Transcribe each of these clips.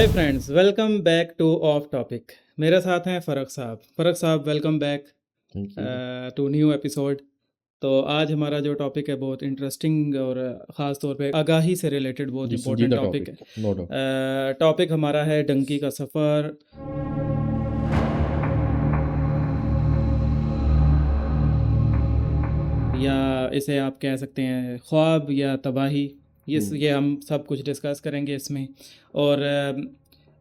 Hi friends, welcome back to off topic. मेरे साथ हैं फ़रक साहब। फ़रक साहब, welcome back thank you. To new episode. तो आज हमारा जो टॉपिक है बहुत इंटरेस्टिंग और ख़ास तौर पे आगाही से रिलेटेड बहुत जी, इंपॉर्टेंट संजीदा टॉपिक टॉपिक, नो डाउट। है। टॉपिक हमारा है डंकी का सफ़र। या इसे आप कह सकते हैं ख्वाब या तबाही। ये हम सब कुछ डिस्कस करेंगे इसमें। और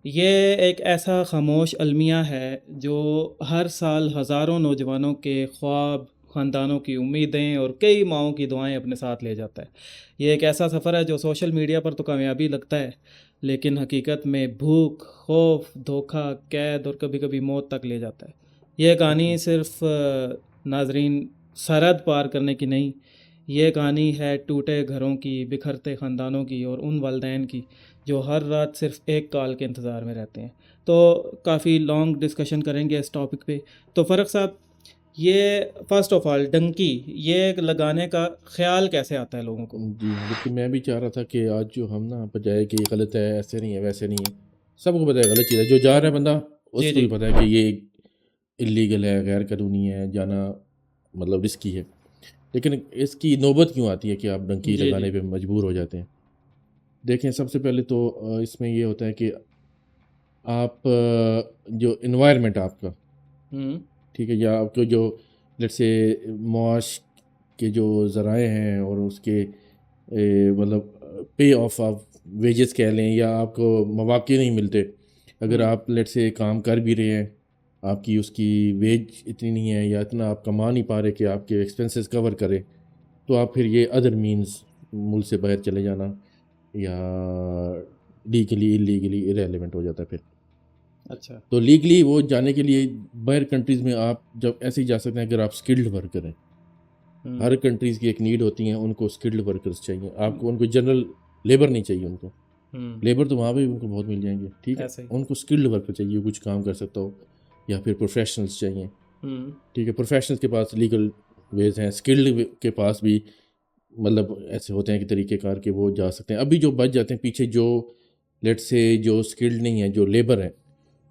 ये एक ऐसा खामोश अलमिया है जो हर साल हज़ारों नौजवानों के ख्वाब, ख़ानदानों की उम्मीदें और कई माओं की दुआएं अपने साथ ले जाता है। ये एक ऐसा सफ़र है जो सोशल मीडिया पर तो कामयाबी लगता है, लेकिन हकीकत में भूख, खौफ, धोखा, कैद और कभी कभी मौत तक ले जाता है। यह कहानी सिर्फ नाजरीन सरहद पार करने की नहीं, ये कहानी है टूटे घरों की, बिखरते ख़ानदानों की और उन वालिदैन की जो हर रात सिर्फ एक कॉल के इंतज़ार में रहते हैं। तो काफ़ी लॉन्ग डिस्कशन करेंगे इस टॉपिक पे। तो फ़र्क साहब, ये फ़र्स्ट ऑफ ऑल डंकी ये लगाने का ख्याल कैसे आता है लोगों को? जी, देखिए मैं भी चाह रहा था कि आज जो हम ना बजाय कि गलत है, ऐसे नहीं है, वैसे नहीं है, सबको पता है गलत चीज़ है। जो जा रहा है बंदा, जी उसको जी। भी पता है कि ये इल्लीगल है, गैर कानूनी है, जाना मतलब रिस्की है। लेकिन इसकी नौबत क्यों आती है कि आप डंकी जी जी। लगाने पे मजबूर हो जाते हैं? देखें, सबसे पहले तो इसमें ये होता है कि आप जो एनवायरनमेंट आपका, हम्म। ठीक है, या आपको जो लेट्स से मुआश के जो ज़राए हैं और उसके मतलब पे ऑफ आप वेजेस कह लें, या आपको मौक़े नहीं मिलते। अगर हम्म। आप लेट्स से काम कर भी रहे हैं, आपकी उसकी वेज इतनी नहीं है या इतना आप कमा नहीं पा रहे कि आपके एक्सपेंसेस कवर करें, तो आप फिर ये अदर मीन्स मुल्क से बाहर चले जाना या लीगली इलीगली इरेलीवेंट हो जाता है फिर। अच्छा। तो लीगली वो जाने के लिए बाहर कंट्रीज़ में आप जब ऐसे ही जा सकते हैं अगर आप स्किल्ड वर्कर हैं। हम्म। हर कंट्रीज़ की एक नीड होती है, उनको स्किल्ड वर्कर्स चाहिए, आपको उनको जनरल लेबर नहीं चाहिए उनको। हम्म। लेबर तो वहाँ पे भी उनको बहुत मिल जाएंगे, ठीक है, ऐसे ही। उनको स्किल्ड वर्कर चाहिए, कुछ काम कर सकता हो, या फिर प्रोफेशनल्स चाहिए। हम्म। ठीक है, प्रोफेशनल्स के पास लीगल वेज हैं, स्किल्ड के पास भी मतलब ऐसे होते हैं कि तरीक़ेकार के वो जा सकते हैं। अभी जो बच जाते हैं पीछे, जो लेट्स से जो स्किल्ड नहीं है, जो लेबर है,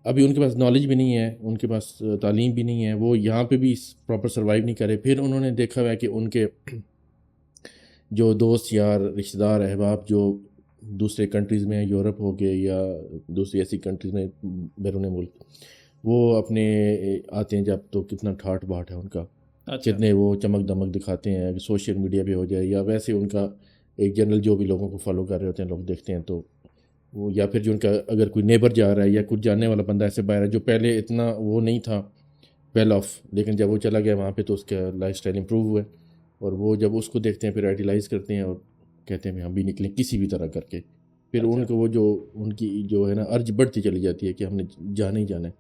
अभी उनके पास नॉलेज भी नहीं है, उनके पास तालीम भी नहीं है, वो यहाँ पे भी प्रॉपर सर्वाइव नहीं करे। फिर उन्होंने देखा हुआ है कि उनके जो दोस्त यार रिश्तेदार अहबाब जो दूसरे कंट्रीज़ में, यूरोप हो गए या दूसरी ऐसी कंट्रीज़ में बैरून मुल्क, वो अपने आते हैं जब, तो कितना ठाट बाट है उनका, अच्छा। कितने वो चमक दमक दिखाते हैं, सोशल मीडिया पे हो जाए या वैसे उनका एक जनरल जो भी लोगों को फॉलो कर रहे होते हैं लोग देखते हैं, तो वो या फिर जो उनका अगर कोई नेबर जा रहा है या कुछ जानने वाला बंदा ऐसे बाहर है जो पहले इतना वो नहीं था वेल ऑफ, लेकिन जब वो चला गया वहाँ पे तो उसका लाइफस्टाइल इंप्रूव हुआ है, और वो जब उसको देखते हैं फिर आइडियलाइज़ करते हैं और कहते हैं हम भी निकलें किसी भी तरह करके। फिर अच्छा। उनको वो जो उनकी जो है ना अर्ज बढ़ती चली जाती है कि हमने जाना ही जाना है।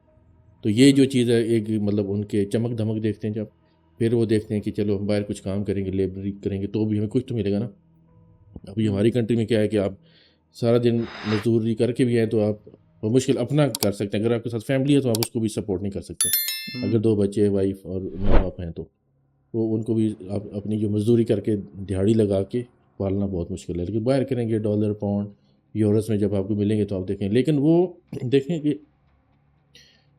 तो ये जो हम्म। चीज़ है एक मतलब उनके चमक धमक देखते हैं जब, फिर वो देखते हैं कि चलो हम बाहर कुछ काम करेंगे, लेबरी करेंगे तो भी हमें कुछ तो मिलेगा ना। अभी हम्म। हमारी कंट्री में क्या है कि आप सारा दिन मजदूरी करके भी आए तो आप वो मुश्किल अपना कर सकते हैं, अगर आपके साथ फैमिली है तो आप उसको भी सपोर्ट नहीं कर सकते। अगर हम्म। दो बच्चे, वाइफ और माँ बाप हैं तो वो उनको भी आप अपनी जो मजदूरी करके दिहाड़ी लगा के पालना बहुत मुश्किल है। लेकिन बाहर करेंगे डॉलर पाउंड यूरोस में जब आपको मिलेंगे तो आप देखें, लेकिन वो देखें कि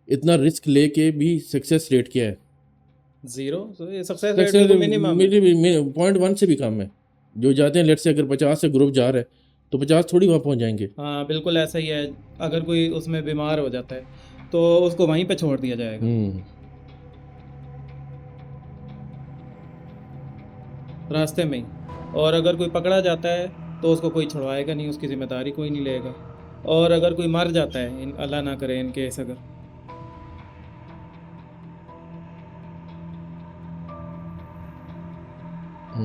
इतना रिस्क लेके भी सक्सेस रेट क्या है। ज़ीरो। तो ये सक्सेस रेट सक्सेस बिल्कुल मिनिमम है। मेरे .1 से भी कम है। जो जाते हैं लेट से अगर 50 से ग्रुप जा रहा है तो 50 थोड़ी वहाँ पहुँच जाएंगे। हाँ, बिल्कुल ऐसा ही है। अगर कोई उसमें बीमार हो जाता है तो उसको वहीं पे छोड़ दिया जाएगा, हम्म। रास्ते में ही। और अगर कोई पकड़ा जाता है तो उसको कोई छुड़वाएगा नहीं, उसकी ज़िम्मेदारी कोई नहीं लेगा। और अगर कोई मर जाता है, इन अल्लाह ना करे इन केस अगर,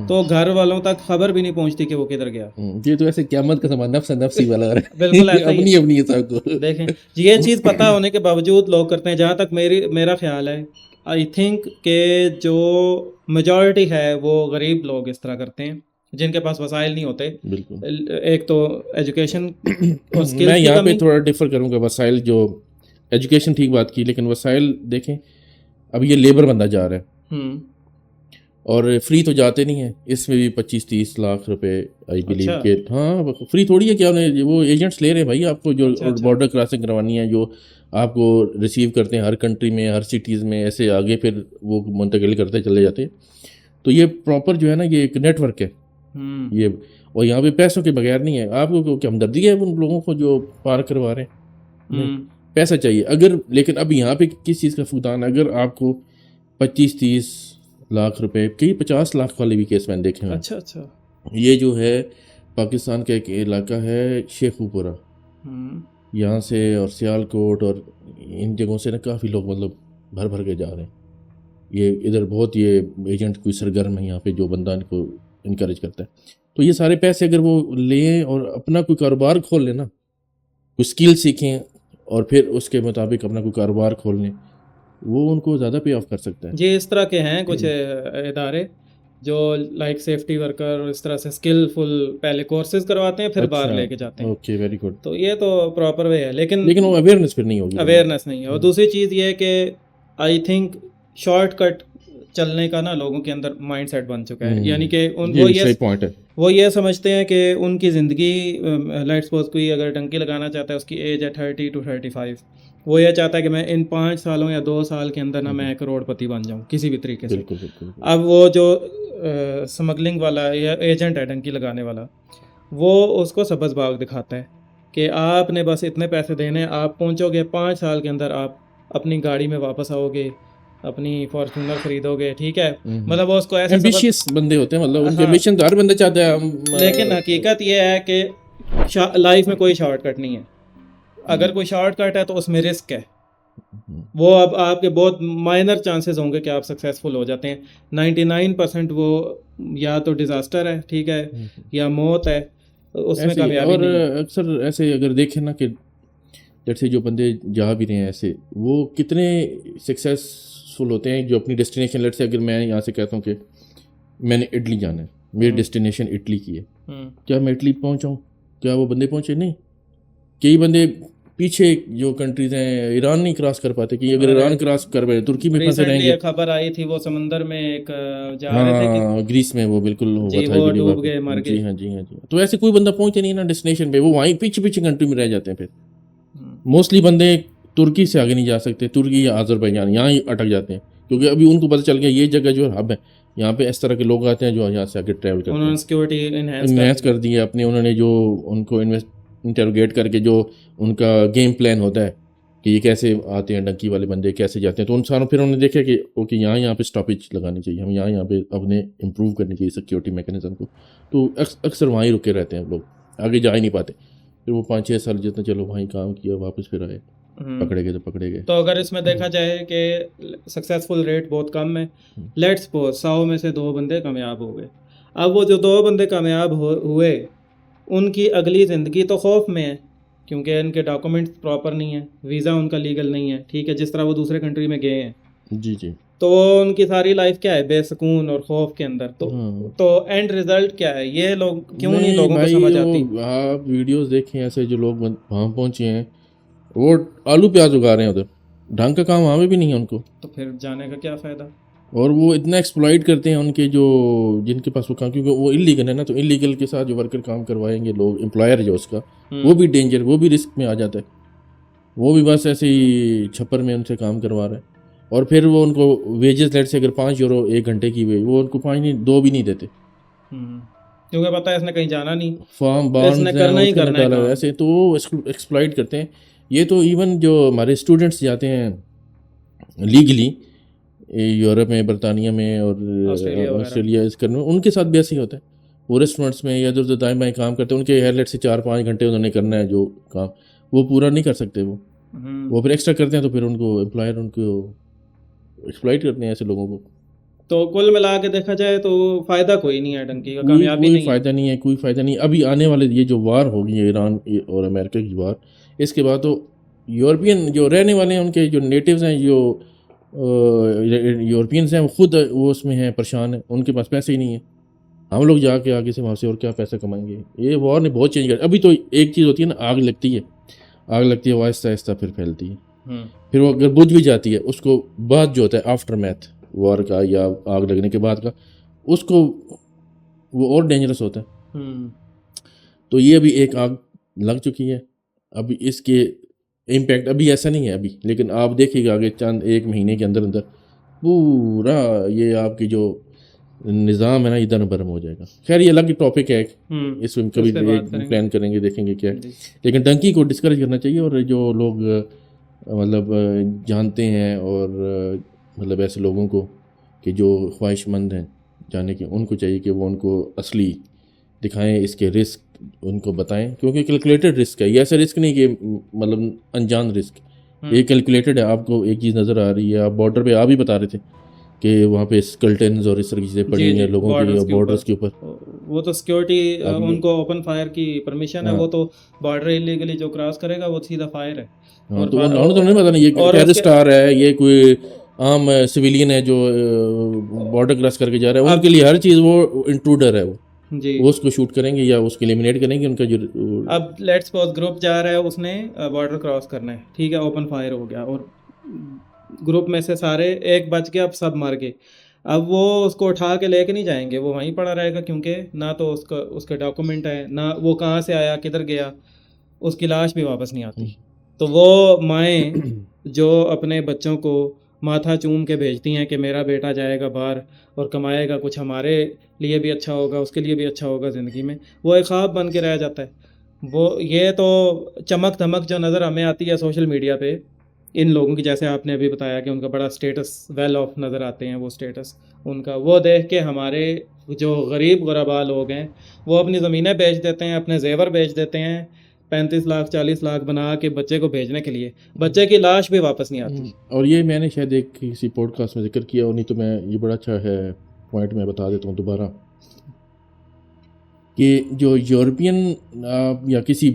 तो घर वालों तक खबर भी नहीं पहुंचती कि वो किधर गया। ये तो ऐसे क़यामत का ज़माना नफ्स नफ्सी वाला हो रहा बिल्कुल है। ऐसा ही है। अपनी अपनी है सबको। देखें, ये चीज़ पता होने के बावजूद लोग करते हैं। जहाँ तक मेरा ख्याल है, आई थिंक कि जो मेजॉरिटी है वो गरीब लोग इस तरह करते हैं जिनके पास वसाइल नहीं होते। बिल्कुल। एक तो एजुकेशन और मैं स्किल्स की यहाँ पे कमी। थोड़ा डिफर करूँगा, वसाइल जो एजुकेशन ठीक बात की, लेकिन वसाइल देखें, अब ये लेबर बंदा जा रहा है हम्म। और फ्री तो जाते नहीं हैं, इसमें भी 25-30 लाख रुपए आई बिलीव अच्छा। के। हाँ, फ्री थोड़ी है, क्या उन्हें वो एजेंट्स ले रहे हैं भाई आपको, जो अच्छा अच्छा। बॉर्डर क्रॉसिंग करवानी है, जो आपको रिसीव करते हैं हर कंट्री में, हर सिटीज़ में, ऐसे आगे फिर वो मुंतकिल करते चले जाते हैं। तो ये प्रॉपर जो है ना, ये एक नेटवर्क है ये। और यहाँ पे पैसों के बगैर नहीं है। आपको क्या हमदर्दी है उन लोगों को जो पार करवा रहे हैं? नहीं, पैसा चाहिए अगर। लेकिन अब यहाँ पे किस चीज़ का फुकदान है? अगर आपको 25-30 लाख रुपए, कई 50 लाख वाले भी केस मैंने देखे हैं। अच्छा अच्छा। ये जो है पाकिस्तान का एक इलाका है शेखुपुरा, यहाँ से और सियालकोट और इन जगहों से ना काफ़ी लोग मतलब भर भर के जा रहे हैं। ये इधर बहुत ये एजेंट कोई सरगर्म है यहाँ पे, जो बंदा इनको इनकरेज करता है। तो ये सारे पैसे अगर वो लें और अपना कोई कारोबार खोल लें ना, कोई स्किल सीखें और फिर उसके मुताबिक अपना कोई कारोबार खोल लें, वो उनको ज़्यादा पे ऑफ कर सकता है। जी, इस तरह के हैं कुछ इदारे जो लाइक सेफ्टी वर्कर और इस तरह से स्किलफुल पहले कोर्सेज करवाते हैं, फिर बाहर लेके जाते हैं। Okay, very good. तो ये तो प्रॉपर वे है, लेकिन वो अवेयरनेस फिर नहीं होगी। अवेयरनेस नहीं है। और दूसरी चीज़ ये है कि आई थिंक शॉर्टकट चलने का ना लोगों के अंदर माइंडसेट बन चुका है। यानी कि सही पॉइंट है। वो ये समझते हैं कि उनकी ज़िंदगी, लेट्स सपोज कोई अगर टंकी लगाना चाहता है, उसकी एज है 30 to 35, वो ये चाहता है कि मैं इन 5 सालों या 2 साल के अंदर ना मैं करोड़पति बन जाऊं किसी भी तरीके से। बिल्कुल बिल्कुल। अब वो जो स्मगलिंग वाला या एजेंट है टंकी लगाने वाला, वो उसको सब्ज़ बाग दिखाता है कि आपने बस इतने पैसे देने, आप पहुंचोगे 5 साल के अंदर, आप अपनी गाड़ी में वापस आओगे, अपनी फॉर्च्यूनर खरीदोगे, ठीक है। मतलब वो उसको ऐसे एम्बिशियस बंदे होते हैं, मतलब उनके एम्बिशन तो हर बंदा चाहता है। लेकिन हकीकत ये है कि लाइफ में कोई शॉर्टकट नहीं है। अगर कोई शॉर्टकट है तो उसमें रिस्क है। वो अब आपके बहुत माइनर चांसेस होंगे कि आप सक्सेसफुल हो जाते हैं। 99% वो या तो डिजास्टर है, ठीक है, या मौत है, उसमें कामयाबी और नहीं है। अक्सर ऐसे अगर देखें ना कि जैसे जो बंदे जा भी रहे हैं ऐसे, वो कितने सक्सेसफुल होते हैं जो अपनी डेस्टिनेशन, लेट से अगर मैं यहाँ से कहता हूँ कि मैंने इटली जाना है, मेरी डेस्टिनेशन इटली की है, क्या मैं इटली पहुँचाऊँ? क्या वो बंदे पहुँचे? नहीं। कई बंदे पीछे जो कंट्रीज हैं, ईरान नहीं क्रॉस कर पाते, कि अगर ईरान क्रॉस कर पाए तुर्की में फंसे रहेंगे। खबर आई थी वो समंदर में एक जा रहे थे कि ग्रीस में, वो बिल्कुल हुआ था, वो डूब गए, मर गए। जी हाँ जी हाँ जी। तो ऐसे कोई बंदा पहुंचे नहीं ना डेस्टिनेशन पे, वो वहीं पीछे पीछे कंट्री में रह जाते हैं। फिर मोस्टली बंदे तुर्की से आगे नहीं जा सकते, तुर्की या अजरबैजान यहाँ ही अटक जाते हैं, क्योंकि अभी उनको पता चल गया ये जगह जो हब है, यहाँ पे इस तरह के लोग आते हैं जो यहाँ से आगे ट्रैवल करते हैं। उन्होंने सिक्योरिटी इन्हेंस कर दी है अपने, उन्होंने जो उनको इंटरोगेट करके जो उनका गेम प्लान होता है कि ये कैसे आते हैं डंकी वाले बंदे, कैसे जाते हैं, तो उन सारों फिर उन्होंने देखा कि ओके यहाँ पे स्टॉपेज लगानी चाहिए, हम यहाँ पे अपने इम्प्रूव करनी चाहिए सिक्योरिटी मैकेनिज्म को। तो अक्सर वहीं रुके रहते हैं लोग, आगे जा ही नहीं पाते। फिर वो 5-6 साल जितना चलो वहीं काम किया, वापस फिर आए, पकड़े गए तो पकड़े गए। तो अगर इसमें देखा जाए कि सक्सेसफुल रेट बहुत कम है, लेट्स सपोज 100 में से 2 बंदे कामयाब हो गए। अब वो जो 2 बंदे कामयाब हुए, उनकी अगली ज़िंदगी तो खौफ में है, क्योंकि इनके डॉक्यूमेंट्स प्रॉपर नहीं है, वीज़ा उनका लीगल नहीं है, ठीक है, जिस तरह वो दूसरे कंट्री में गए हैं। जी जी। तो उनकी सारी लाइफ क्या है, बेसुकून और खौफ के अंदर। तो एंड रिजल्ट क्या है, ये लोग क्यों नहीं लोगों को समझ आती? आप वीडियोस देखें ऐसे, जो लोग वहाँ पहुँचे हैं वो आलू प्याज उगा रहे हैं उधर, ढंग का काम वहाँ पे भी नहीं है उनको, तो फिर जाने का क्या फ़ायदा? और वो इतना एक्सप्लॉइट करते हैं उनके जो जिनके पास वो काम, क्योंकि वो इलीगल है ना, तो इलीगल के साथ जो वर्कर काम करवाएंगे लोग, एम्प्लॉयर जो उसका, वो भी डेंजर, वो भी रिस्क में आ जाता है। वो भी बस ऐसे ही छप्पर में उनसे काम करवा रहा है, और फिर वो उनको वेजेस लेट से अगर 5 यूरो 1 घंटे की वेज, वो उनको 5 नहीं 2 भी नहीं देते, क्योंकि पता है इसने कहीं जाना नहीं, फॉर्म बाउंड करना ही करना है ऐसे। तो वो एक्सप्लॉइट करते हैं। ये तो इवन जो हमारे स्टूडेंट्स जाते हैं लीगली यूरोप में, बरतानिया में और ऑस्ट्रेलिया इस करने में, उनके साथ भी ऐसे ही होता है। वो रेस्टोरेंट्स में या इधर दाएं बाएं काम करते हैं, उनके हेयरलेट से 4-5 घंटे उन्होंने करना है जो काम, वो पूरा नहीं कर सकते। वो फिर एक्स्ट्रा करते हैं, तो फिर उनको एम्प्लॉयर उनको एक्सप्लॉइट करते हैं ऐसे लोगों को। तो कुल मिला के देखा जाए तो फ़ायदा कोई नहीं है डंकी का, कामयाबी नहीं, फ़ायदा नहीं है, कोई फ़ायदा नहीं। अभी आने वाले ये जो वार होगी ईरान और अमेरिका की वार, इसके बाद तो यूरोपियन जो रहने वाले हैं, उनके जो नेटिव्स हैं, जो यूरोपियंस हैं, वो खुद वो उसमें हैं, परेशान हैं, उनके पास पैसे ही नहीं है। हम लोग जाके आगे से वहाँ से और क्या पैसा कमाएंगे? ये वॉर ने बहुत चेंज कर। अभी तो एक चीज़ होती है ना, आग लगती है वो आहिस्ता आहिस्ता फिर फैलती है, फिर वो अगर बुझ भी जाती है, उसको बाद जो होता है आफ्टर मैथ वॉर का या आग लगने के बाद का, उसको वो और डेंजरस होता है। हम्म, तो ये अभी एक आग लग चुकी है, अभी इसके इम्पैक्ट अभी ऐसा नहीं है अभी, लेकिन आप देखिएगा आगे चंद एक महीने के अंदर अंदर पूरा ये आपकी जो निज़ाम है ना इधर बर्म हो जाएगा। खैर ये अलग टॉपिक है, इसमें कभी उस पे बात एक करेंगे। प्लान करेंगे, देखेंगे क्या है। जी। लेकिन डंकी को डिस्करेज करना चाहिए, और जो लोग मतलब जानते हैं और मतलब ऐसे लोगों को कि जो ख्वाहिशमंद हैं जाने के, उनको चाहिए कि वो उनको असली दिखाएं, इसके रिस्क उनको बताएं, क्योंकि कैलकुलेटेड रिस्क है ये, ऐसा रिस्क नहीं कि मतलब अनजान रिस्क, ये कैलकुलेटेड है। आपको एक चीज़ नज़र आ रही है, आप बॉर्डर पे आप ही बता रहे थे कि वहाँ पे स्केल्टन्स और इस तरह की चीज़ें पड़ी हुई हैं लोगों की बॉर्डर्स के ऊपर। वो तो सिक्योरिटी, अब ये उनको ओपन फायर की परमिशन है, हाँ वो तो बॉर्डर इलीगली जो क्रॉस करेगा वो सीधा फायर है। हाँ, तो उन्होंने तो नहीं पता नहीं ये और टेररिस्ट आ रहा है, ये कोई आम सिविलियन है जो बॉर्डर क्रॉस करके जा रहा है, उनके लिए हर चीज़ वो इंट्रूडर है, जी, वो उसको शूट करेंगे या उसको एलिमिनेट करेंगे, उनका जो अब लेट्स सपोज ग्रुप जा रहा है, उसने बॉर्डर क्रॉस करना है, ठीक है, ओपन फायर हो गया और ग्रुप में से सारे एक बच के अब सब मर गए। अब वो उसको उठा के लेके नहीं जाएंगे, वो वहीं पड़ा रहेगा, क्योंकि ना तो उसका उसके डॉक्यूमेंट है, ना वो कहाँ से आया किधर गया, उसकी लाश भी वापस नहीं आती। तो वो माएँ जो अपने बच्चों को माथा चूम के भेजती हैं कि मेरा बेटा जाएगा बाहर और कमाएगा, कुछ हमारे लिए भी अच्छा होगा, उसके लिए भी अच्छा होगा ज़िंदगी में, वो एक ख्वाब बन के रह जाता है। वो ये तो चमक धमक जो नज़र हमें आती है सोशल मीडिया पे इन लोगों की, जैसे आपने अभी बताया कि उनका बड़ा स्टेटस वेल ऑफ नज़र आते हैं, वो स्टेटस उनका, वो देख के हमारे जो गरीब गुरबा लोग हैं वो अपनी ज़मीनें बेच देते हैं, अपने जेवर बेच देते हैं, 35 लाख 40 लाख बना के बच्चे को भेजने के लिए, बच्चे की लाश भी वापस नहीं आती। और ये मैंने शायद एक किसी पॉडकास्ट में जिक्र किया, और नहीं तो मैं ये बड़ा अच्छा है पॉइंट मैं बता देता हूँ दोबारा, कि जो यूरोपियन आप या किसी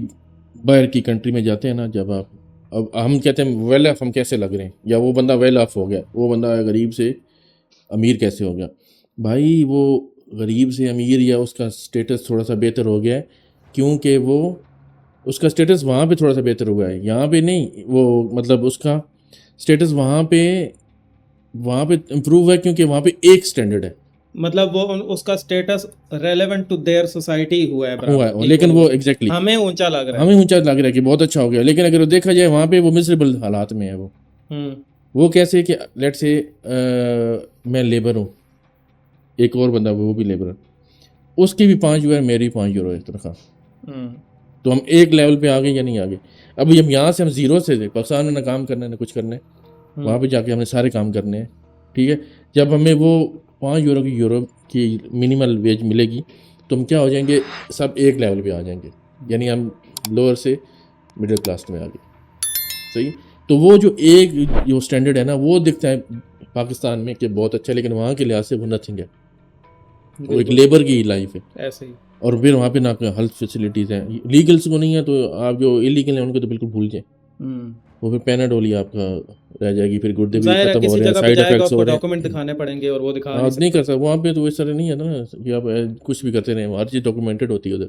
बाहर की कंट्री में जाते हैं ना, जब आप, अब हम कहते हैं वेल ऑफ, हम कैसे लग रहे हैं, या वो बंदा वेल ऑफ हो गया, वो बंदा गरीब से अमीर कैसे हो गया, भाई वो गरीब से अमीर या उसका स्टेटस थोड़ा सा बेहतर हो गया है क्योंकि वो उसका स्टेटस वहाँ पे थोड़ा सा बेहतर हुआ है, यहाँ पे नहीं। वो मतलब उसका स्टेटस वहाँ पे इम्प्रूव है क्योंकि वहाँ पे एक स्टैंडर्ड है, मतलब वो उसका status relevant to their society हुआ है हुआ है, बराबर, लेकिन वो equal। एग्जैक्टली हमें ऊंचा लग रहा है। हमें ऊंचा लग रहा है कि बहुत अच्छा हो गया, लेकिन अगर वो देखा जाए वहाँ पे वो मिजरेबल हालात में है। हम्म, वो कैसे कि लेट से मैं लेबर हूँ, एक और बंदा वो भी लेबर है, उसकी भी 5 यूरो है, मेरी 5 यूरो है तनख्वाह, हम्म, तो हम एक लेवल पे आ गए या नहीं आ गए। अभी हम यहाँ से हम जीरो से थे, पाकिस्तान में ना काम करना है ना कुछ करना है, वहाँ पे जाके हमने सारे काम करने हैं, ठीक है। जब हमें वो 5 यूरो की मिनिमल वेज मिलेगी तो हम क्या हो जाएंगे, सब एक लेवल पे आ जाएंगे, यानी हम लोअर से मिडिल क्लास में आ गए, सही। तो वो जो स्टैंडर्ड है ना, वो दिखता है पाकिस्तान में कि बहुत अच्छा है, लेकिन वहाँ के लिहाज से वो नथिंग है, वो एक लेबर की लाइफ है। ऐसे ही। और फिर वहाँ पे ना हेल्थ फैसिलिटीज़ हैं, लीगल्स को नहीं है, तो आप जो इलीगल हैं उनको तो बिल्कुल भूल जाए, वो फिर पैनाडोल ही आपका रह जाएगी, फिर गुर्दे भी जाहिर है खत्म हो किसी रहे हैं, जगह पे साइड जाएगा इफेक्ट्स हो आपको रहे डॉक्यूमेंट हैं। दिखाने पड़ेंगे और वो दिखा आप नहीं नहीं कर सकते। सकते वहाँ पे, तो इस तरह नहीं है ना कि आप कुछ भी करते रहें, हर चीज़ डॉक्यूमेंटेड होती है उधर।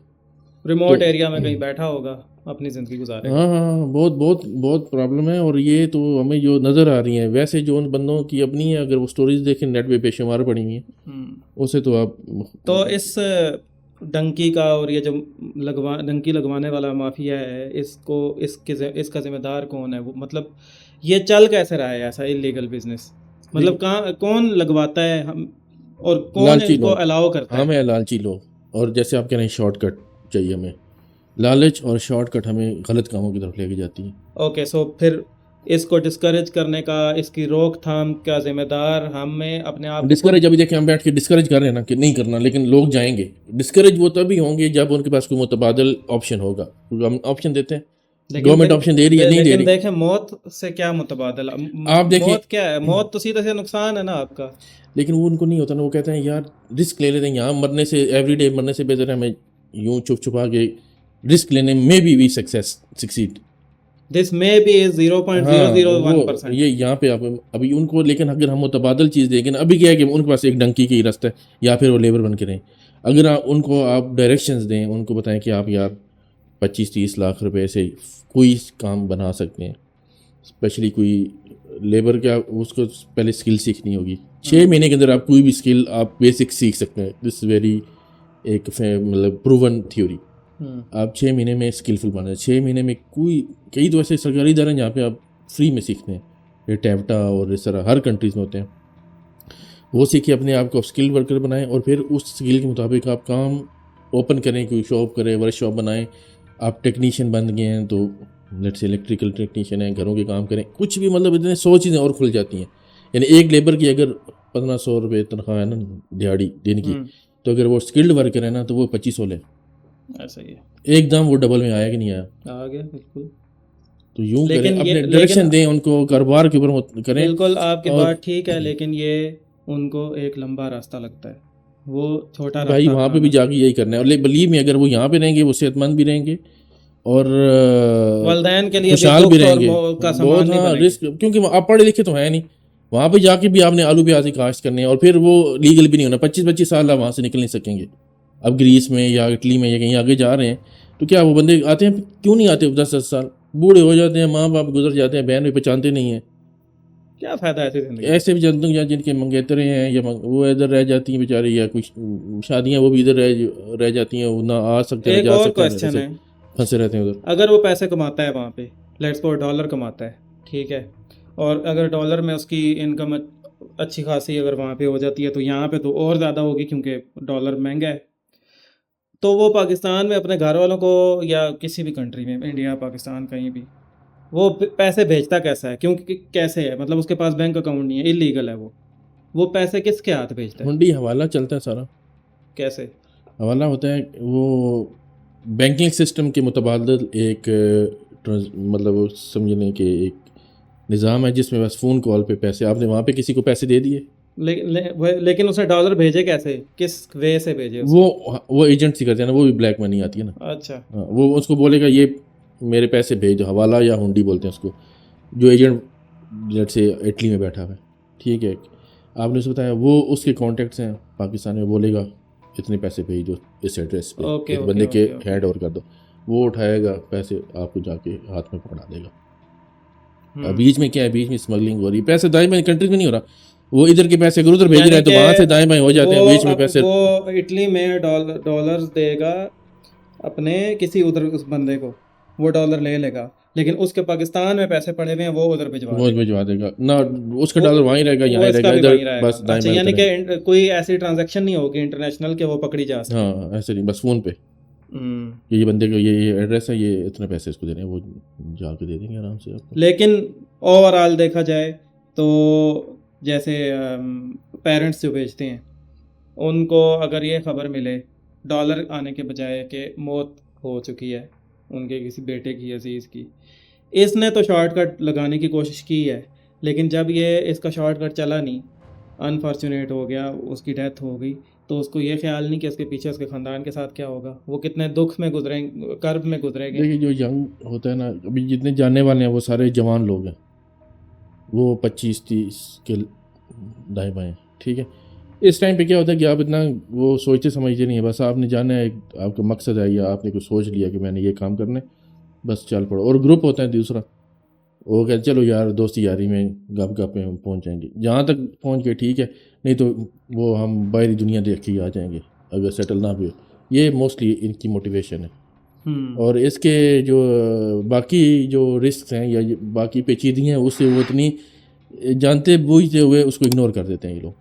रिमोट तो एरिया में कहीं बैठा होगा, अपनी ज़िंदगी गुजारेगा। हाँ हाँ हाँ, बहुत बहुत बहुत प्रॉब्लम है, और ये तो हमें जो नज़र आ रही हैं, वैसे जो उन बंदों की अपनी है, अगर वो स्टोरीज देखें नेट पे बेशुमार पड़ी हुई हैं, उसे तो आप तो इस डंकी का और ये जो डंकी लगवाने वाला माफिया है, इसका जिम्मेदार कौन है? वो मतलब ये चल कैसे रहा है ऐसा इलीगल बिजनेस? मतलब कहाँ कौन लगवाता है हम, और कौन लालची इसको लोग, अलाउ करता है? हम हैं लालची लोग, और जैसे आप कह रहे हैं शॉर्टकट चाहिए हमें, लालच और शॉर्टकट हमें गलत कामों की तरफ लेके जाती है। ओके, सो फिर इसको डिस्करेज करने का, इसकी रोकथाम का जिम्मेदार हमें अपने आप को खुद। डिस्करेज अभी देखिए हम बैठ के डिस्करेज कर रहे हैं ना कि नहीं करना, लेकिन लोग जाएंगे। डिस्करेज वो तभी होंगे जब उनके पास कोई मुतबादल ऑप्शन होगा, क्योंकि हम ऑप्शन देते हैं, गवर्नमेंट ऑप्शन दे रही है, नहीं दे लेकिन रही। देखें मौत से क्या मुतबादल, आप देखें, मौत क्या है? मौत तो सीधे से नुकसान है ना आपका। लेकिन वो उनको नहीं होता ना, वो कहते हैं यार रिस्क ले लेते हैं, यहाँ मरने से एवरीडे मरने से बेहतर है हमें यूं छुप छुपा के रिस्क लेने में भी we succeed. This may be हाँ, 0.001%। ये यहाँ पे आप अभी उनको, लेकिन अगर हम मुतबादल चीज़ देखें ना, अभी क्या है कि उनके पास एक डंकी की रास्ता है, या फिर वो लेबर बन के रहें। अगर उनको आप डायरेक्शंस दें, उनको बताएं कि आप यार 25-30 लाख रुपए से कोई काम बना सकते हैं, स्पेशली कोई लेबर, क्या उसको पहले स्किल सीखनी होगी, 6 महीने के अंदर आप कोई भी स्किल आप बेसिक सीख सकते हैं। दिस वेरी एक मतलब प्रूवन थ्योरी। आप 6 महीने में स्किलफुल बन रहे हैं। 6 महीने में कोई कई तो ऐसे सरकारी इदारे हैं जहाँ पे आप फ्री में सीखते हैं, ये टैप्टा और इस तरह हर कंट्रीज़ में होते हैं। वो सीखिए, अपने आप को स्किल वर्कर बनाएं और फिर उस स्किल के मुताबिक आप काम ओपन करें, कोई शॉप करें, वर्कशॉप बनाएं। आप टेक्नीशियन बन गए हैं तो लेट्स से इलेक्ट्रिकल टेक्नीशियन हैं, घरों के काम करें, कुछ भी, मतलब इतने 100 चीज़ें और खुल जाती हैं। यानी एक लेबर की अगर 1500 रुपये तनख्वाह है ना दिहाड़ी दिन की, तो अगर वो स्किल्ड वर्कर है ना तो वो 2500 ले। ऐसा ही है, एकदम वो डबल में आया कि नहीं आया? आ गया बिल्कुल। तो यूं लेकिन करें, ये- अपने डायरेक्शन दें उनको, कारोबार के ऊपर करें। बिल्कुल आपकी और- बात ठीक है, लेकिन ये उनको एक लंबा रास्ता लगता है, वो छोटा भाई रास्ता वहाँ पे भी जाके यही करना है। और बलीव में अगर वो यहाँ पे रहेंगे वो सेहतमंद भी रहेंगे और वालदैन के लिए खुशहाल भी दुख और रहेंगे। मोह का सामान बहुत नहीं हाँ बनेगा। रिस्क, क्योंकि आप पढ़े लिखे तो है नहीं। वहाँ पे जाके भी आपने आलू प्याज की काश्त करनी है और फिर वो लीगल भी नहीं होना। 25-25 साल आप वहाँ से निकल नहीं सकेंगे। अब ग्रीस में या इटली में या कहीं आगे जा रहे हैं तो क्या वो बंदे आते हैं? क्यों नहीं आते? 10-10 साल बूढ़े हो जाते हैं, माँ बाप गुजर जाते हैं, बहन भी पहचानते नहीं हैं। क्या फायदा ऐसी जिंदगी? ऐसे भी जानते हैं जिनके मंगेतरे हैं या वो इधर रह जाती हैं बेचारी, या कुछ शादियाँ वो भी इधर रह जाती हैं, वो ना आ सकते हैं एक जा और सकते हैं, क्वेश्चन ऐसे है, फंसे रहते हैं उधर। अगर वो पैसे कमाता है वहाँ पे, लेट्स सपोज डॉलर कमाता है, ठीक है, और अगर डॉलर में उसकी इनकम अच्छी खासी अगर वहाँ पे हो जाती है तो यहाँ पे तो और ज़्यादा होगी क्योंकि डॉलर महंगा है। तो वो पाकिस्तान में अपने घर वालों को या किसी भी कंट्री में, इंडिया पाकिस्तान कहीं भी, वो पैसे भेजता कैसा है? क्योंकि कैसे है, मतलब उसके पास बैंक अकाउंट नहीं है, इलीगल है वो पैसे किसके हाथ भेजता है? हुंडी हवाला चलता है सारा। कैसे? हवाला होता है वो बैंकिंग सिस्टम के मुतबादल एक मतलब वो समझने के एक निज़ाम है जिसमें बस फ़ोन कॉल पे पैसे, आपने वहाँ पे किसी को पैसे दे दिए। लेकिन उसने डॉलर भेजे कैसे, किस वे से भेजे उसने? वो एजेंट सी करते हैं ना, वो भी ब्लैक मनी आती है ना। अच्छा, हाँ, वो उसको बोलेगा ये मेरे पैसे भेज दो, हवाला या हुंडी बोलते हैं उसको। जो एजेंट जैसे इटली में बैठा हुआ है, ठीक है, आपने उसे बताया, वो उसके कॉन्टैक्ट्स हैं पाकिस्तान में, बोलेगा इतने पैसे भेज दो इस एड्रेस पे, ओके, इस ओके, बंदे के ओके, हैंड ओवर कर दो। वो उठाएगा पैसे, आपको जाके हाथ में पकड़ा देगा। अब बीच में क्या है, बीच में स्मगलिंग हो रही है। पैसे दाएं बाएं कंट्रीज में नहीं हो रहा, वो इधर के पैसे अगर उधर भेज रहे हैं तो यानी वहाँ कि से दाएं बाएं हो जाते हैं, बीच में पैसे। वो इटली में डॉलर्स देगा अपने किसी उधर उस बंदे को, वो डॉलर ले लेगा, लेकिन उसके पाकिस्तान में पैसे पड़े हुए हैं, वो उधर भिजवा वो देगा। भिजवा देगा ना, उसका डॉलर वहीं रहेगा, यहाँ वो ही इसका रहेगा, भी इधर वहीं रहेगा। बस दाएं अच्छा, बाएं यानी होते रहेंगे। कि कोई ऐसी ट्रांजैक्शन नहीं होगी इंटरनेशनल के वो पकड़ी जा सके। हाँ ऐसे नहीं, बस फ़ोन पे हम्म। ये बंदे को ये एड्रेस है, ये इतने पैसे इसको देने हैं, वो जाके दे देंगे आराम से आपको। लेकिन ओवरऑल देखा जाए तो जैसे पेरेंट्स जो भेजते हैं उनको अगर ये खबर मिले डॉलर आने के बजाय कि मौत हो चुकी है उनके किसी बेटे की, अजीज़ की, इसने तो शॉर्टकट लगाने की कोशिश की है, लेकिन जब ये इसका शॉर्टकट चला नहीं, अनफॉर्चुनेट हो गया, उसकी डेथ हो गई, तो उसको ये ख्याल नहीं कि उसके पीछे उसके ख़ानदान के साथ क्या होगा, वो कितने दुख में गुजरेंगे, कर्ब में गुजरेंगे। देखिए जो यंग होता है ना, अभी जितने जानने वाले हैं वो सारे जवान लोग हैं, वो 25-30 के दाएं बाएं, ठीक है। इस टाइम पे क्या होता है कि आप इतना वो सोचते समझते नहीं है, बस आपने जाना है, आपका मकसद है या आपने कुछ सोच लिया कि मैंने ये काम करना है, बस चल पड़ो। और ग्रुप होता है दूसरा, वो कहते चलो यार दोस्ती यारी में गप गप में हम पहुँच जाएंगे, जहाँ तक पहुँच गए ठीक है, नहीं तो वो हम बाहरी दुनिया देख के ही आ जाएंगे अगर सेटल ना भी हो। ये मोस्टली इनकी मोटिवेशन है। और इसके जो बाकी जो रिस्क हैं या बाकी पेचीदगियाँ हैं उससे वो इतनी जानते बूझते हुए उसको इग्नोर कर देते हैं ये लोग।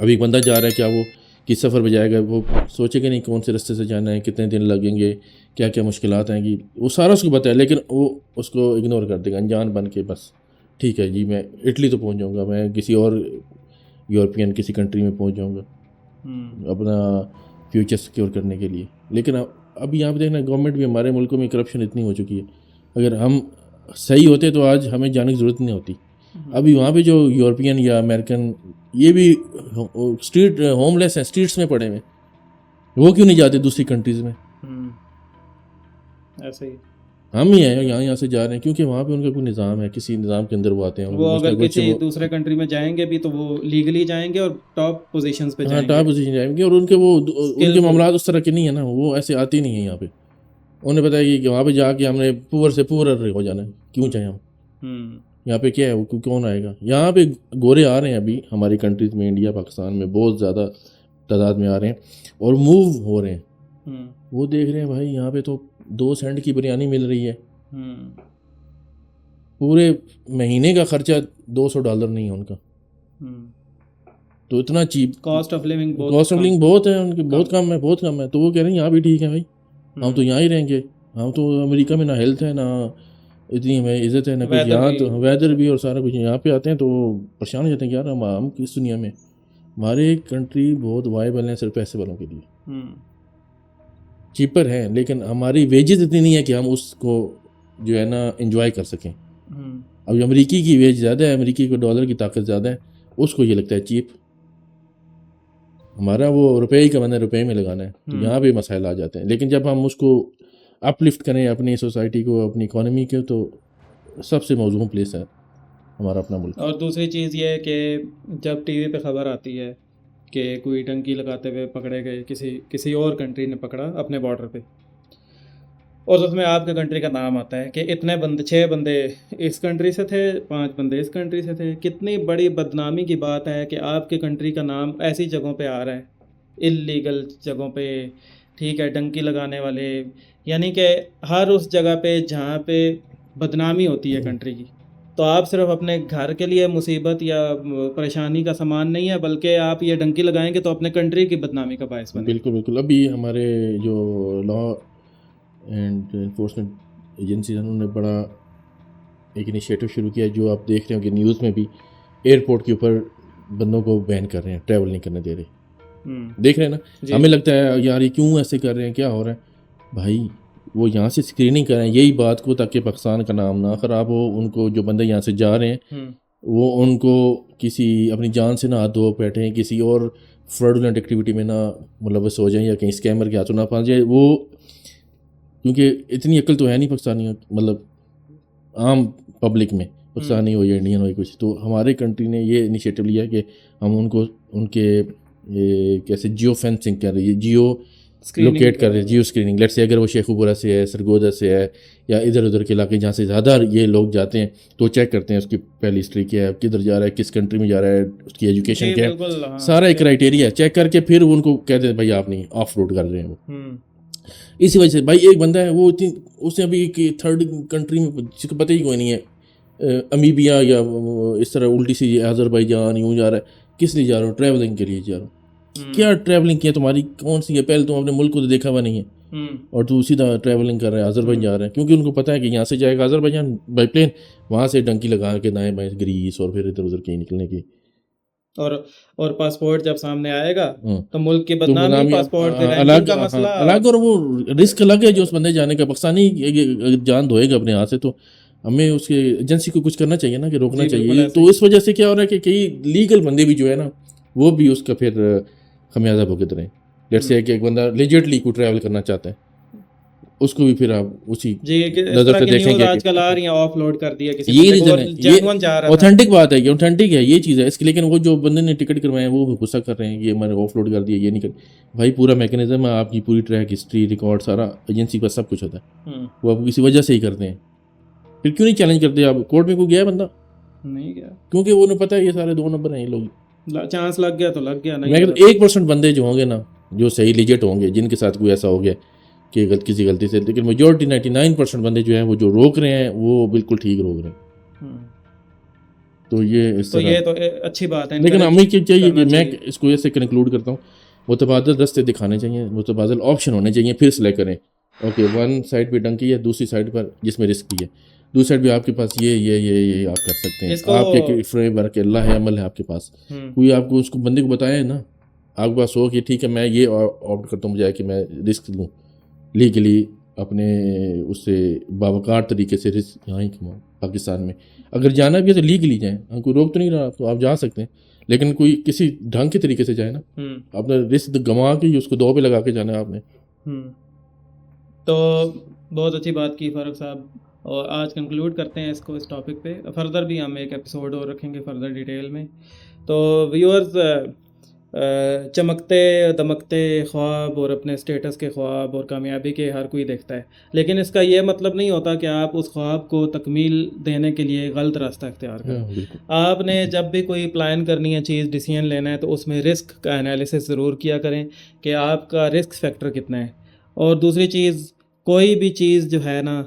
अभी एक बंदा जा रहा है, क्या वो किस सफ़र पर जाएगा, वो सोचेगा नहीं कौन से रास्ते से जाना है, कितने दिन लगेंगे, क्या क्या मुश्किलात आएंगी, वो सारा उसको पता है, लेकिन वो उसको इग्नोर कर देगा अनजान बन के। बस ठीक है जी, मैं इटली तो पहुंच जाऊंगा, मैं किसी और यूरोपियन किसी कंट्री में पहुंच जाऊंगा अपना फ्यूचर सिक्योर करने के लिए। लेकिन अभी यहाँ पे देखना, गवर्नमेंट भी, हमारे मुल्कों में करप्शन इतनी हो चुकी है, अगर हम सही होते तो आज हमें जाने की ज़रूरत नहीं होती। अभी वहाँ पे जो यूरोपियन या अमेरिकन ये भी स्ट्रीट होमलेस हैं, स्ट्रीट्स में पड़े हुए, वो क्यों नहीं जाते दूसरी कंट्रीज़ में? ऐसे ही हम ही हैं यहाँ से जा रहे हैं क्योंकि वहाँ पे उनका कोई निज़ाम है, किसी निज़ाम के अंदर वो आते हैं। वो अगर किसी दूसरे कंट्री में जाएंगे भी तो वो लीगली जाएंगे और टॉप पोजीशंस पे जाएंगे। टॉप पोजीशन जाएंगे, और उनके मामला उस तरह के नहीं है ना, वो ऐसे आती नहीं है यहाँ पे। उन्हें पता है कि वहाँ पे जाके हमने पुअर से पुअर हो जाना है, क्यों चाहे हम। यहाँ पे क्या है, वो कौन आएगा? यहाँ पे गोरे आ रहे हैं अभी हमारी कंट्रीज में, इंडिया पाकिस्तान में बहुत ज़्यादा तादाद में आ रहे हैं और मूव हो रहे हैं। वो देख रहे हैं भाई यहाँ पे तो 2 सेंट की बिरयानी मिल रही है, पूरे महीने का खर्चा $200 नहीं है उनका, तो इतना चीप कॉस्ट ऑफ लिविंग बहुत है उनकी, बहुत कम है, बहुत कम है। तो वो कह रहे हैं यहाँ भी ठीक है भाई, हम तो यहाँ ही रहेंगे, हम तो अमेरिका में ना हेल्थ है, ना इतनी हमें इज्जत है, ना कुछ। यहाँ तो वेदर भी और सारा कुछ, यहाँ पे आते हैं तो परेशान हो जाते हैं कि यार हम किस दुनिया में। हमारे कंट्री बहुत वाइबल है सिर्फ पैसे वालों के लिए, चीपर है, लेकिन हमारी वेजेस इतनी नहीं है कि हम उसको जो है ना एंजॉय कर सकें। अब अमेरिकी की वेज ज़्यादा है, अमेरिकी को डॉलर की ताकत ज़्यादा है, उसको ये लगता है चीप। हमारा वो रुपये ही कमाना है, रुपये में लगाना है, तो यहाँ पे मसाइल आ जाते हैं। लेकिन जब हम उसको अपलिफ्ट करें अपनी सोसाइटी को, अपनी इकोनॉमी के, तो सबसे मौजूद प्लेस है हमारा अपना मुल्क। और दूसरी चीज़ ये है कि जब टीवी पे ख़बर आती है कि कोई टंकी लगाते हुए पकड़े गए, किसी और कंट्री ने पकड़ा अपने बॉर्डर पे, और उसमें आपके कंट्री का नाम आता है कि इतने बंदे, 6 बंदे इस कंट्री से थे, 5 बंदे इस कंट्री से थे। कितनी बड़ी बदनामी की बात है कि आपके कंट्री का नाम ऐसी जगहों पे आ रहा है, इल्लीगल जगहों पे, ठीक है, डंकी लगाने वाले, यानी कि हर उस जगह पे जहाँ पे बदनामी होती है कंट्री की। तो आप सिर्फ अपने घर के लिए मुसीबत या परेशानी का सामान नहीं है, बल्कि आप ये डंकी लगाएंगे तो अपने कंट्री की बदनामी का बायस बने। बिल्कुल बिल्कुल। अभी हमारे जो लॉ एंड इन्फोर्समेंट एजेंसी, उन्होंने बड़ा एक इनिशिएटिव शुरू किया, जो आप देख रहे हो कि न्यूज़ में भी एयरपोर्ट के ऊपर बंदों को बैन कर रहे हैं, ट्रैवल नहीं करने दे रहे। देख रहे हैं ना? हमें लगता है यार ये क्यों ऐसे कर रहे हैं, क्या हो रहा है? भाई वो यहाँ से स्क्रीनिंग करें यही बात को, ताकि पाकिस्तान का नाम ना ख़राब हो। उनको जो बंदे यहाँ से जा रहे हैं वो उनको किसी अपनी जान से ना हाथ धो बैठे, किसी और फ्रॉडुलेंट एक्टिविटी में ना मुलव्वस हो जाएं, या कहीं स्कैमर के हाथों ना फंस जाए वो, क्योंकि इतनी अक्ल तो है नहीं पाकिस्तानी, मतलब आम पब्लिक में, पाकिस्तानी हो या इंडियन हो कुछ। तो हमारे कंट्री ने ये इनिशिएटिव लिया कि हम उनको उनके ये कैसे जियो फेंसिंग कर रही है, जियो लोकेट कर रहे हैं, जियो स्क्रीनिंग। लेट्स से अगर वो शेखुपुरा से है, सरगोदा से है, या इधर उधर के इलाके जहाँ से ज़्यादा ये लोग जाते हैं, तो चेक करते हैं उसकी पहली हिस्ट्री क्या है, किधर जा रहा है, किस कंट्री में जा रहा है, उसकी एजुकेशन क्या है, सारा एक क्राइटेरिया चेक करके फिर उनको कहते हैं भाई आप नहीं ऑफ रोड कर रहे हैं वो। इसी वजह से भाई एक बंदा है वो इतनी, उसने अभी एक 3rd कंट्री में जिसको पता ही कोई नहीं है, अमीबिया या इस तरह उल्टी सी अज़रबैजान यूँ जा रहा है, किस लिए जा रहा हूँ? ट्रैवलिंग के लिए जा रहा हूँ। क्या ट्रैवलिंग किया तुम्हारी कौन सी है? पहले तुम अपने मुल्क को तो देखा हुआ नहीं है, और तू सीधा ट्रैवलिंग कर रहा है, अज़रबैजान जा रहा है, क्योंकि उनको पता है कि यहाँ से जाएगा अज़रबैजान बाई प्लेन, वहाँ से डंकी लगा के दाएँ बाएँ ग्रीस और फिर इधर उधर कहीं निकलने की। और पासपोर्ट जब सामने आएगा तो मुल्क की बदनामी, पासपोर्ट अलग का मसला अलग, और वो रिस्क अलग है जो उस बंदे जाने का। पाकिस्तानी जान धोएगा अपने हाथ से, तो हमें उसके एजेंसी को कुछ करना चाहिए ना, कि रोकना चाहिए। तो इस वजह से क्या हो रहा है कि कई लीगल बंदे भी जो है ना, वो भी उसका फिर खमियाजा भुगत रहे हैं। लेट्स से कि एक बंदा लेजिटली को ट्रैवल करना चाहता है, उसको भी फिर आप उसी नजर से देखेंगे। आजकल आ रही है ऑफलोड कर दिया किसी, ये रीजन है, ये ऑथेंटिक बात है, ये ऑथेंटिक है, ये चीज़ है इसकी। लेकिन वो जो बंदे ने टिकट करवाए वो गुस्सा कर रहे हैं, ये मैंने ऑफलोड कर दिया, ये नहीं कर। भाई पूरा मैकेनिज्म है, आपकी पूरी ट्रैक हिस्ट्री रिकॉर्ड सारा एजेंसी का सब कुछ होता है, वो आप किसी वजह से ही करते हैं। फिर क्यों नहीं चैलेंज करते आप? कोर्ट में कोई गया बंदा नहीं गया, क्योंकि वो उन्हें पता है ये सारे 2 नंबर हैं, ये लोग चांस लग गया तो लग गया। नहीं, मैं कहता 1% बंदे जो होंगे ना, जो सही लिजिट होंगे, जिनके साथ कोई ऐसा हो गया कि किसी गलती से, लेकिन मेजॉरिटी 99% बंदे जो हैं वो जो रोक रहे हैं वो बिल्कुल ठीक रोक रहे हैं। तो ये इस तरह, ये तो अच्छी बात है। लेकिन हमें क्या चाहिए कि मैं इसको ऐसे कंक्लूड करता हूँ, मुतबादल रास्ते दिखाने चाहिए, मुतबादल ऑप्शन होने चाहिए, फिर सिलेक्ट करें। ओके, वन साइड पे डंकी है, दूसरी साइड पर जिसमें रिस्क भी है, दूसरी साइड भी आपके पास ये आप कर सकते हैं। आपके फ्रेमवर्क अल्लाह है, अमल है आपके पास, कोई आपको उसको बंदे को बताए ना, आपके पास हो कि ठीक है मैं ये ऑप्ट करता हूँ, बजाय कि मैं रिस्क लूँ लीगली अपने उससे बावकार तरीके से रिस्क यहाँ ही कमाऊँ। पाकिस्तान में अगर जाना भी है तो लीगली जाएँ, हम कोई रोक तो नहीं रहा, तो आप जा सकते हैं, लेकिन कोई किसी ढंग के तरीके से जाए ना, अपना रिस्क गंवा के उसको 2 पे लगा के जाना है आपने। तो बहुत अच्छी बात की फारूक साहब, और आज कंक्लूड करते हैं इसको, इस टॉपिक पे। फर्दर भी हम एक एपिसोड और रखेंगे फर्दर डिटेल में। तो व्यूअर्स, चमकते दमकते ख्वाब और अपने स्टेटस के ख्वाब और कामयाबी के हर कोई देखता है, लेकिन इसका ये मतलब नहीं होता कि आप उस ख्वाब को तकमील देने के लिए गलत रास्ता इख्तियार करें। बिल्कुल। आपने जब भी कोई प्लान करनी है, चीज़ डिसीजन लेना है, तो उसमें रिस्क का एनालिसिस ज़रूर किया करें कि आपका रिस्क फैक्टर कितना है। और दूसरी चीज़, कोई भी चीज़ जो है ना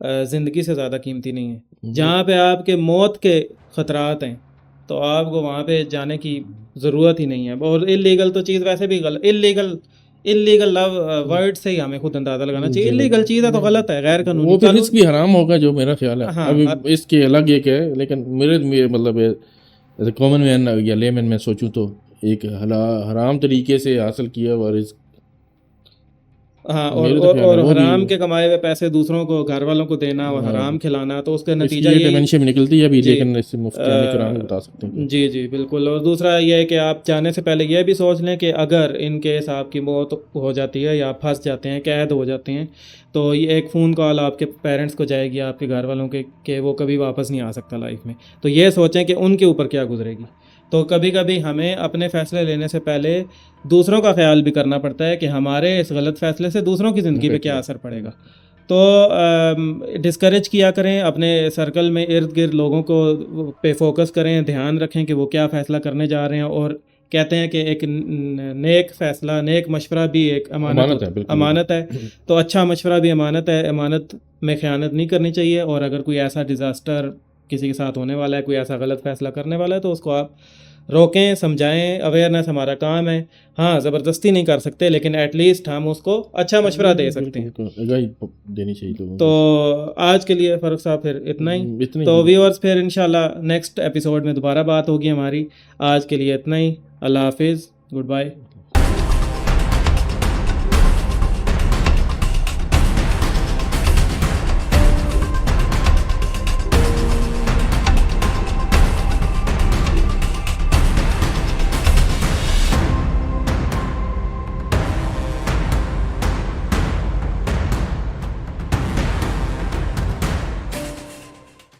ज़िंदगी से ज़्यादा कीमती नहीं है। जहाँ पे आपके मौत के ख़तरात हैं तो आपको वहाँ पे जाने की ज़रूरत ही नहीं है। और इलीगल तो चीज़ वैसे भी गलत, इलीगल लव वर्ड से ही हमें खुद अंदाज़ा लगाना चाहिए। इलीगल चीज़ है तो गलत है, गैर कानूनी। वो फिर रिस्क भी हराम होगा, जो मेरा ख्याल है। हाँ, अभी इसके अलग एक है, लेकिन मेरे मतलब एज कॉमन मैन या लेमैन मैं सोचूं तो एक हराम तरीके से हासिल किया हुआ रिस्क, हाँ, मेरे तो ख्याल और है वो हराम भी के कमाए हुए पैसे दूसरों को, घर वालों को देना और हराम खिलाना, तो उसका नतीजा इसलिए ये डिमेंशन में निकलती है अभी, जी लेकिन इससे मुफ्तियानी कुरान बता सकते हैं जी जी बिल्कुल। और दूसरा ये है कि आप जाने से पहले ये भी सोच लें कि अगर इन केस आपकी मौत हो जाती है या आप फंस जाते हैं, कैद हो जाते हैं, तो ये एक फ़ोन कॉल आपके पेरेंट्स को जाएगी, आपके घर वालों के, कि वो कभी वापस नहीं आ सकता लाइफ में। तो ये सोचें कि उनके ऊपर क्या गुजरेगी। तो कभी कभी हमें अपने फ़ैसले लेने से पहले दूसरों का ख्याल भी करना पड़ता है कि हमारे इस गलत फ़ैसले से दूसरों की ज़िंदगी पे क्या असर पड़ेगा। तो डिस्करेज किया करें, अपने सर्कल में इर्द गिर्द लोगों को पे फोकस करें, ध्यान रखें कि वो क्या फ़ैसला करने जा रहे हैं। और कहते हैं कि एक नेक फ़ैसला, नेक मशवरा भी एक अमानत है, बिल्कुल अमानत है। तो अच्छा मशवरा भी अमानत है, अमानत में ख़यानत नहीं करनी चाहिए। और अगर कोई ऐसा डिज़ास्टर किसी के साथ होने वाला है, कोई ऐसा गलत फ़ैसला करने वाला है, तो उसको आप रोकें, समझाएं। अवेयरनेस हमारा काम है। हाँ, ज़बरदस्ती नहीं कर सकते, लेकिन एटलीस्ट हम उसको अच्छा मशवरा दे सकते हैं। देनी चाहिए तो आज के लिए फ़ारूक साहब फिर इतना ही। इतनी तो व्यूअर्स, फिर इंशाल्लाह नेक्स्ट एपिसोड में दोबारा बात होगी हमारी। आज के लिए इतना ही। अल्लाह हाफिज़, गुड बाय।